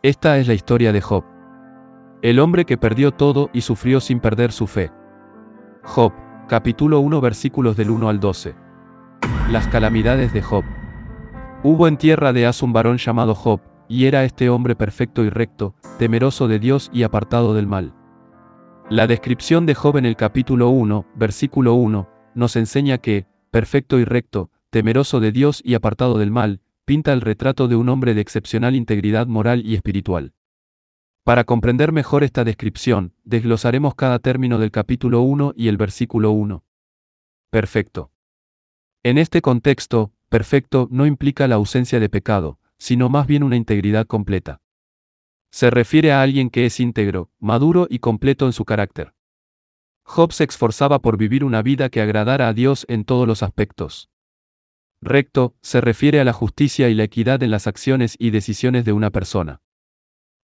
Esta es la historia de Job. El hombre que perdió todo y sufrió sin perder su fe. Job, capítulo 1 versículos del 1 al 12. Las calamidades de Job. Hubo en tierra de Az un varón llamado Job, y era este hombre perfecto y recto, temeroso de Dios y apartado del mal. La descripción de Job en el capítulo 1, versículo 1, nos enseña que, perfecto y recto, temeroso de Dios y apartado del mal, pinta el retrato de un hombre de excepcional integridad moral y espiritual. Para comprender mejor esta descripción, desglosaremos cada término del capítulo 1 y el versículo 1. Perfecto. En este contexto, perfecto no implica la ausencia de pecado, sino más bien una integridad completa. Se refiere a alguien que es íntegro, maduro y completo en su carácter. Job se esforzaba por vivir una vida que agradara a Dios en todos los aspectos. Recto, se refiere a la justicia y la equidad en las acciones y decisiones de una persona.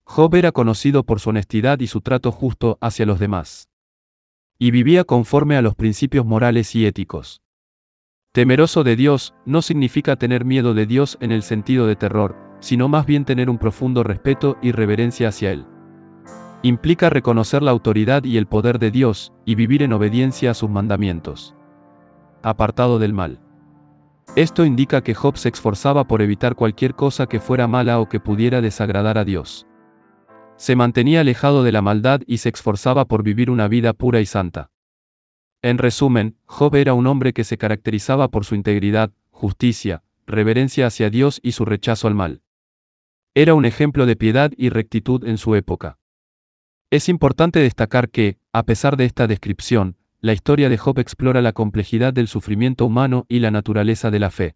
Job era conocido por su honestidad y su trato justo hacia los demás. Y vivía conforme a los principios morales y éticos. Temeroso de Dios, no significa tener miedo de Dios en el sentido de terror, sino más bien tener un profundo respeto y reverencia hacia Él. Implica reconocer la autoridad y el poder de Dios, y vivir en obediencia a sus mandamientos. Apartado del mal. Esto indica que Job se esforzaba por evitar cualquier cosa que fuera mala o que pudiera desagradar a Dios. Se mantenía alejado de la maldad y se esforzaba por vivir una vida pura y santa. En resumen, Job era un hombre que se caracterizaba por su integridad, justicia, reverencia hacia Dios y su rechazo al mal. Era un ejemplo de piedad y rectitud en su época. Es importante destacar que, a pesar de esta descripción, la historia de Job explora la complejidad del sufrimiento humano y la naturaleza de la fe.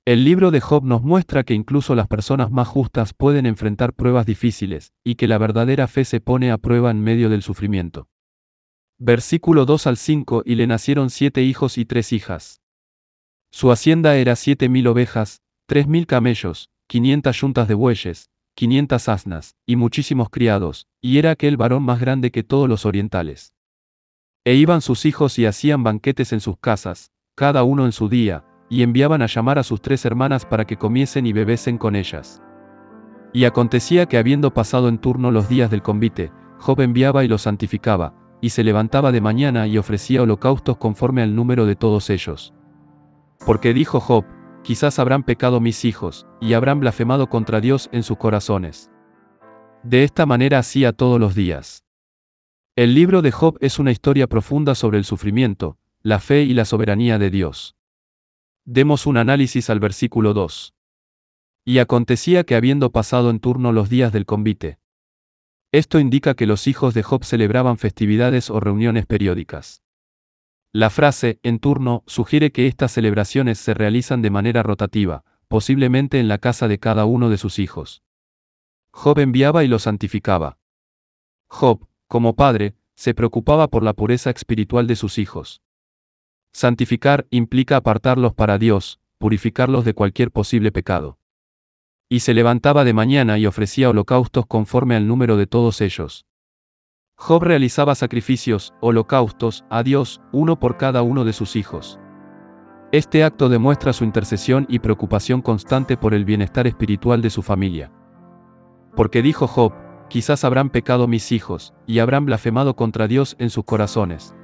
El libro de Job nos muestra que incluso las personas más justas pueden enfrentar pruebas difíciles, y que la verdadera fe se pone a prueba en medio del sufrimiento. Versículo 2 al 5 Y le nacieron 7 hijos y 3 hijas. Su hacienda era 7.000 ovejas, 3.000 camellos, 500 yuntas de bueyes, 500 asnas, y muchísimos criados, y era aquel varón más grande que todos los orientales. E iban sus hijos y hacían banquetes en sus casas, cada uno en su día, y enviaban a llamar a sus 3 hermanas para que comiesen y bebesen con ellas. Y acontecía que habiendo pasado en turno los días del convite, Job enviaba y los santificaba, y se levantaba de mañana y ofrecía holocaustos conforme al número de todos ellos. Porque dijo Job, quizás habrán pecado mis hijos, y habrán blasfemado contra Dios en sus corazones. De esta manera hacía todos los días. El libro de Job es una historia profunda sobre el sufrimiento, la fe y la soberanía de Dios. Demos un análisis al versículo 2. Y acontecía que habiendo pasado en turno los días del convite. Esto indica que los hijos de Job celebraban festividades o reuniones periódicas. La frase, en turno, sugiere que estas celebraciones se realizan de manera rotativa, posiblemente en la casa de cada uno de sus hijos. Job enviaba y los santificaba. Job, como padre, se preocupaba por la pureza espiritual de sus hijos. Santificar implica apartarlos para Dios, purificarlos de cualquier posible pecado. Y se levantaba de mañana y ofrecía holocaustos conforme al número de todos ellos. Job realizaba sacrificios, holocaustos, a Dios, uno por cada uno de sus hijos. Este acto demuestra su intercesión y preocupación constante por el bienestar espiritual de su familia. Porque dijo Job, quizás habrán pecado mis hijos, y habrán blasfemado contra Dios en sus corazones.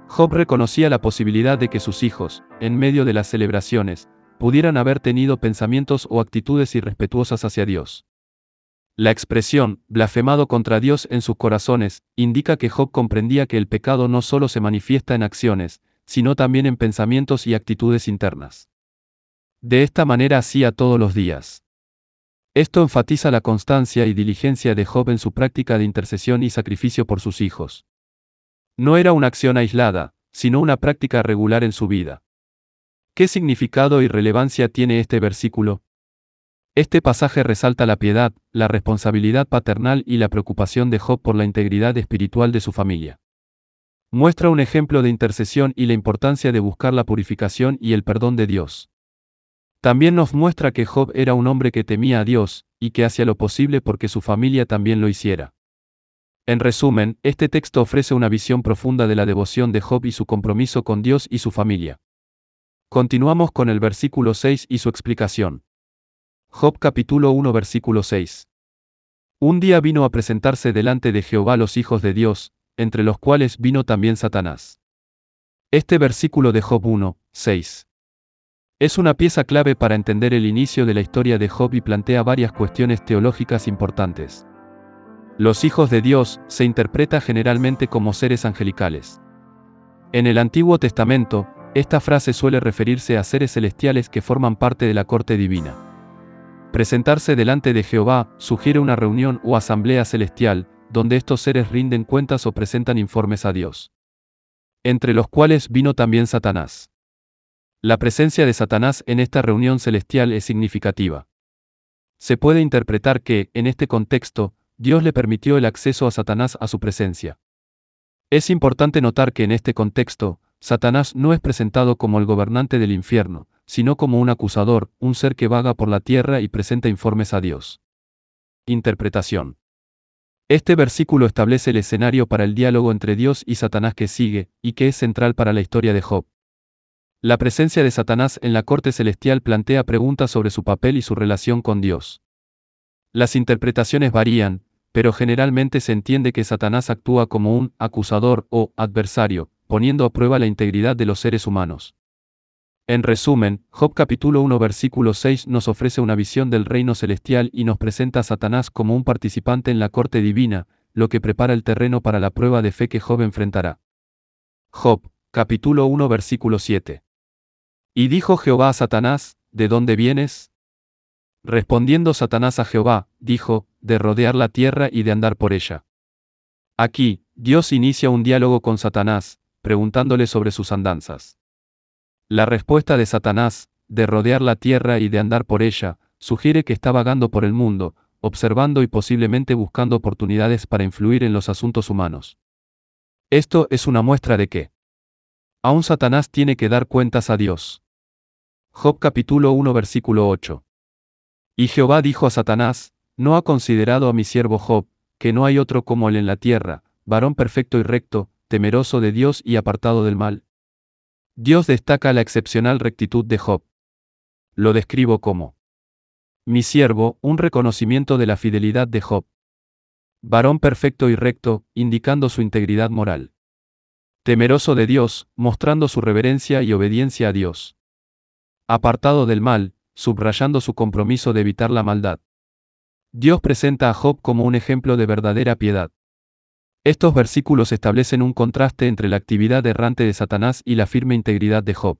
Job reconocía la posibilidad de que sus hijos, en medio de las celebraciones, pudieran haber tenido pensamientos o actitudes irrespetuosas hacia Dios. La expresión, blasfemado contra Dios en sus corazones, indica que Job comprendía que el pecado no solo se manifiesta en acciones, sino también en pensamientos y actitudes internas. De esta manera hacía todos los días. Esto enfatiza la constancia y diligencia de Job en su práctica de intercesión y sacrificio por sus hijos. No era una acción aislada, sino una práctica regular en su vida. ¿Qué significado y relevancia tiene este versículo? Este pasaje resalta la piedad, la responsabilidad paternal y la preocupación de Job por la integridad espiritual de su familia. Muestra un ejemplo de intercesión y la importancia de buscar la purificación y el perdón de Dios. También nos muestra que Job era un hombre que temía a Dios, y que hacía lo posible porque su familia también lo hiciera. En resumen, este texto ofrece una visión profunda de la devoción de Job y su compromiso con Dios y su familia. Continuamos con el versículo 6 y su explicación. Job capítulo 1 versículo 6. Un día vino a presentarse delante de Jehová los hijos de Dios, entre los cuales vino también Satanás. Este versículo de Job 1, 6. Es una pieza clave para entender el inicio de la historia de Job y plantea varias cuestiones teológicas importantes. Los hijos de Dios se interpreta generalmente como seres angelicales. En el Antiguo Testamento, esta frase suele referirse a seres celestiales que forman parte de la corte divina. Presentarse delante de Jehová sugiere una reunión o asamblea celestial, donde estos seres rinden cuentas o presentan informes a Dios. Entre los cuales vino también Satanás. La presencia de Satanás en esta reunión celestial es significativa. Se puede interpretar que, en este contexto, Dios le permitió el acceso a Satanás a su presencia. Es importante notar que en este contexto, Satanás no es presentado como el gobernante del infierno, sino como un acusador, un ser que vaga por la tierra y presenta informes a Dios. Interpretación. Este versículo establece el escenario para el diálogo entre Dios y Satanás que sigue, y que es central para la historia de Job. La presencia de Satanás en la corte celestial plantea preguntas sobre su papel y su relación con Dios. Las interpretaciones varían, pero generalmente se entiende que Satanás actúa como un acusador o adversario, poniendo a prueba la integridad de los seres humanos. En resumen, Job capítulo 1 versículo 6 nos ofrece una visión del reino celestial y nos presenta a Satanás como un participante en la corte divina, lo que prepara el terreno para la prueba de fe que Job enfrentará. Job, capítulo 1 versículo 7. Y dijo Jehová a Satanás, ¿de dónde vienes? Respondiendo Satanás a Jehová, dijo, de rodear la tierra y de andar por ella. Aquí, Dios inicia un diálogo con Satanás, preguntándole sobre sus andanzas. La respuesta de Satanás, de rodear la tierra y de andar por ella, sugiere que está vagando por el mundo, observando y posiblemente buscando oportunidades para influir en los asuntos humanos. Esto es una muestra de que aún Satanás tiene que dar cuentas a Dios. Job capítulo 1 versículo 8. Y Jehová dijo a Satanás, ¿no ha considerado a mi siervo Job, que no hay otro como él en la tierra, varón perfecto y recto, temeroso de Dios y apartado del mal? Dios destaca la excepcional rectitud de Job. Lo describo como mi siervo, un reconocimiento de la fidelidad de Job. Varón perfecto y recto, indicando su integridad moral. Temeroso de Dios, mostrando su reverencia y obediencia a Dios. Apartado del mal, subrayando su compromiso de evitar la maldad. Dios presenta a Job como un ejemplo de verdadera piedad. Estos versículos establecen un contraste entre la actividad errante de Satanás y la firme integridad de Job.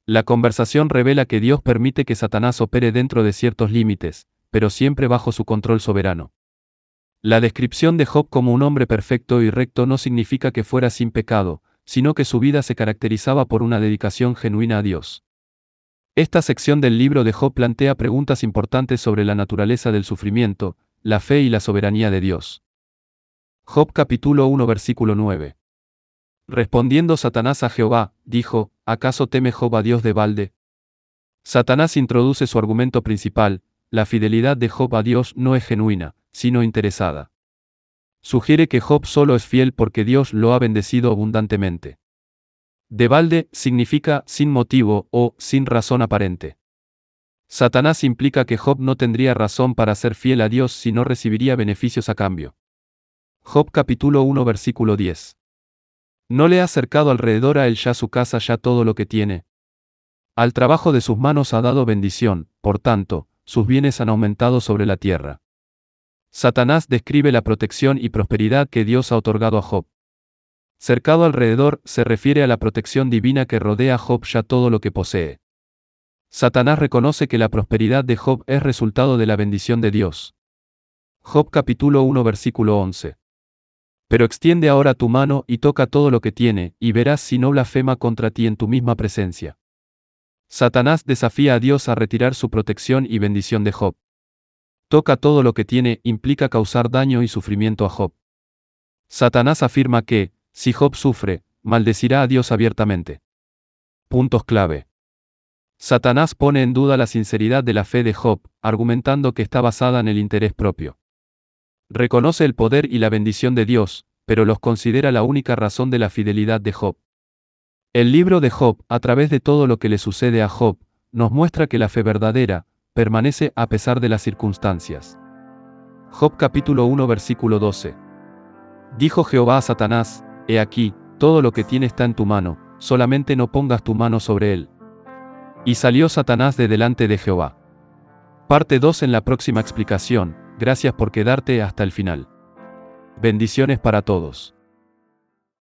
La conversación revela que Dios permite que Satanás opere dentro de ciertos límites, pero siempre bajo su control soberano. La descripción de Job como un hombre perfecto y recto no significa que fuera sin pecado, sino que su vida se caracterizaba por una dedicación genuina a Dios. Esta sección del libro de Job plantea preguntas importantes sobre la naturaleza del sufrimiento, la fe y la soberanía de Dios. Job capítulo 1 versículo 9. Respondiendo Satanás a Jehová, dijo, ¿acaso teme Job a Dios de balde? Satanás introduce su argumento principal, la fidelidad de Job a Dios no es genuina, sino interesada. Sugiere que Job solo es fiel porque Dios lo ha bendecido abundantemente. De balde significa sin motivo o sin razón aparente. Satanás implica que Job no tendría razón para ser fiel a Dios si no recibiría beneficios a cambio. Job capítulo 1 versículo 10. ¿No le ha cercado alrededor a él ya su casa ya todo lo que tiene? Al trabajo de sus manos ha dado bendición, por tanto, sus bienes han aumentado sobre la tierra. Satanás describe la protección y prosperidad que Dios ha otorgado a Job. Cercado alrededor se refiere a la protección divina que rodea a Job ya todo lo que posee. Satanás reconoce que la prosperidad de Job es resultado de la bendición de Dios. Job capítulo 1 versículo 11. Pero extiende ahora tu mano y toca todo lo que tiene, y verás si no blasfema contra ti en tu misma presencia. Satanás desafía a Dios a retirar su protección y bendición de Job. Toca todo lo que tiene implica causar daño y sufrimiento a Job. Satanás afirma que, si Job sufre, maldecirá a Dios abiertamente. Puntos clave. Satanás pone en duda la sinceridad de la fe de Job, argumentando que está basada en el interés propio. Reconoce el poder y la bendición de Dios, pero los considera la única razón de la fidelidad de Job. El libro de Job, a través de todo lo que le sucede a Job, nos muestra que la fe verdadera permanece a pesar de las circunstancias. Job capítulo 1 versículo 12. Dijo Jehová a Satanás: He aquí, todo lo que tiene está en tu mano, solamente no pongas tu mano sobre él. Y salió Satanás de delante de Jehová. Parte 2 en la próxima explicación. Gracias por quedarte hasta el final. Bendiciones para todos.